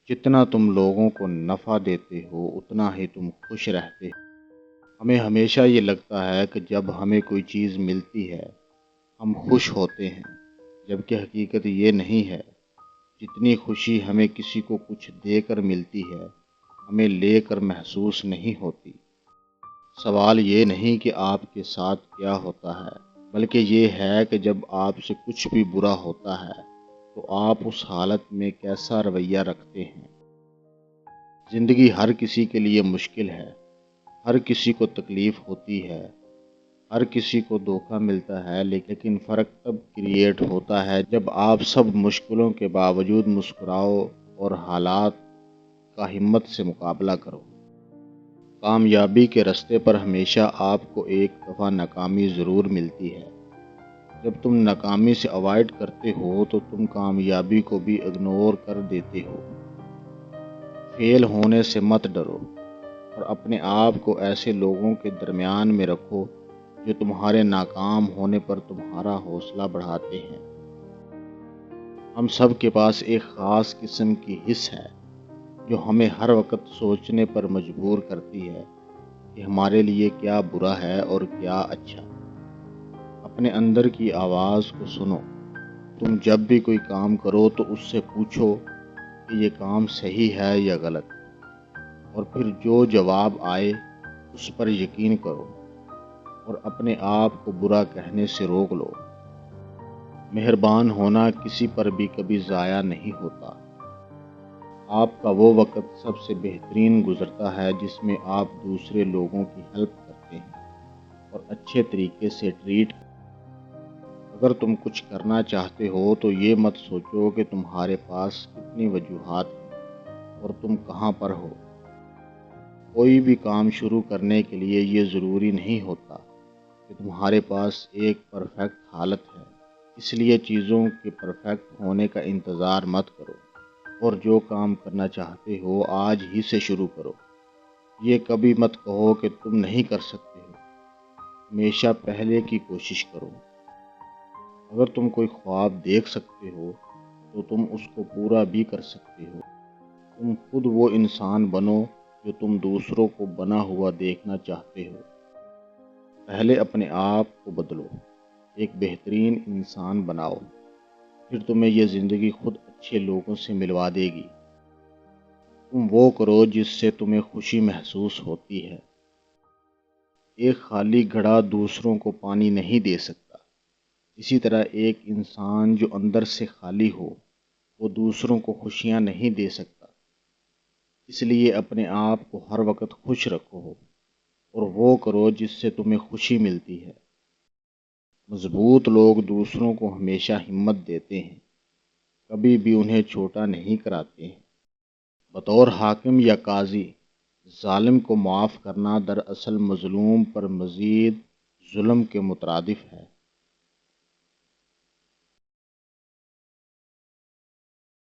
جتنا تم لوگوں کو نفع دیتے ہو اتنا ہی تم خوش رہتے ہو۔ ہمیں ہمیشہ یہ لگتا ہے کہ جب ہمیں کوئی چیز ملتی ہے ہم خوش ہوتے ہیں، جبکہ حقیقت یہ نہیں ہے۔ جتنی خوشی ہمیں کسی کو کچھ دے کر ملتی ہے ہمیں لے کر محسوس نہیں ہوتی۔ سوال یہ نہیں کہ آپ کے ساتھ کیا ہوتا ہے، بلکہ یہ ہے کہ جب آپ سے کچھ بھی برا ہوتا ہے تو آپ اس حالت میں کیسا رویہ رکھتے ہیں۔ زندگی ہر کسی کے لیے مشکل ہے، ہر کسی کو تکلیف ہوتی ہے، ہر کسی کو دھوکہ ملتا ہے، لیکن فرق تب کریٹ ہوتا ہے جب آپ سب مشکلوں کے باوجود مسکراؤ اور حالات کا ہمت سے مقابلہ کرو۔ کامیابی کے راستے پر ہمیشہ آپ کو ایک دفعہ ناکامی ضرور ملتی ہے۔ جب تم ناکامی سے اوائڈ کرتے ہو تو تم کامیابی کو بھی اگنور کر دیتے ہو۔ فیل ہونے سے مت ڈرو اور اپنے آپ کو ایسے لوگوں کے درمیان میں رکھو جو تمہارے ناکام ہونے پر تمہارا حوصلہ بڑھاتے ہیں۔ ہم سب کے پاس ایک خاص قسم کی حس ہے جو ہمیں ہر وقت سوچنے پر مجبور کرتی ہے کہ ہمارے لیے کیا برا ہے اور کیا اچھا۔ اپنے اندر کی آواز کو سنو۔ تم جب بھی کوئی کام کرو تو اس سے پوچھو کہ یہ کام صحیح ہے یا غلط، اور پھر جو جواب آئے اس پر یقین کرو اور اپنے آپ کو برا کہنے سے روک لو۔ مہربان ہونا کسی پر بھی کبھی ضائع نہیں ہوتا۔ آپ کا وہ وقت سب سے بہترین گزرتا ہے جس میں آپ دوسرے لوگوں کی ہیلپ کرتے ہیں اور اچھے طریقے سے ٹریٹ کرتے ہیں۔ اگر تم کچھ کرنا چاہتے ہو تو یہ مت سوچو کہ تمہارے پاس کتنی وجوہات ہیں اور تم کہاں پر ہو۔ کوئی بھی کام شروع کرنے کے لیے یہ ضروری نہیں ہوتا کہ تمہارے پاس ایک پرفیکٹ حالت ہے، اس لیے چیزوں کے پرفیکٹ ہونے کا انتظار مت کرو، اور جو کام کرنا چاہتے ہو آج ہی سے شروع کرو۔ یہ کبھی مت کہو کہ تم نہیں کر سکتے ہو، ہمیشہ پہلے کی کوشش کرو۔ اگر تم کوئی خواب دیکھ سکتے ہو تو تم اس کو پورا بھی کر سکتے ہو۔ تم خود وہ انسان بنو جو تم دوسروں کو بنا ہوا دیکھنا چاہتے ہو۔ پہلے اپنے آپ کو بدلو، ایک بہترین انسان بناؤ، پھر تمہیں یہ زندگی خود اچھے لوگوں سے ملوا دے گی۔ تم وہ کرو جس سے تمہیں خوشی محسوس ہوتی ہے۔ ایک خالی گھڑا دوسروں کو پانی نہیں دے سکتا، اسی طرح ایک انسان جو اندر سے خالی ہو وہ دوسروں کو خوشیاں نہیں دے سکتا۔ اس لیے اپنے آپ کو ہر وقت خوش رکھو اور وہ کرو جس سے تمہیں خوشی ملتی ہے۔ مضبوط لوگ دوسروں کو ہمیشہ ہمت دیتے ہیں، کبھی بھی انہیں چھوٹا نہیں کراتے ہیں۔ بطور حاکم یا قاضی، ظالم کو معاف کرنا دراصل مظلوم پر مزید ظلم کے مترادف ہے۔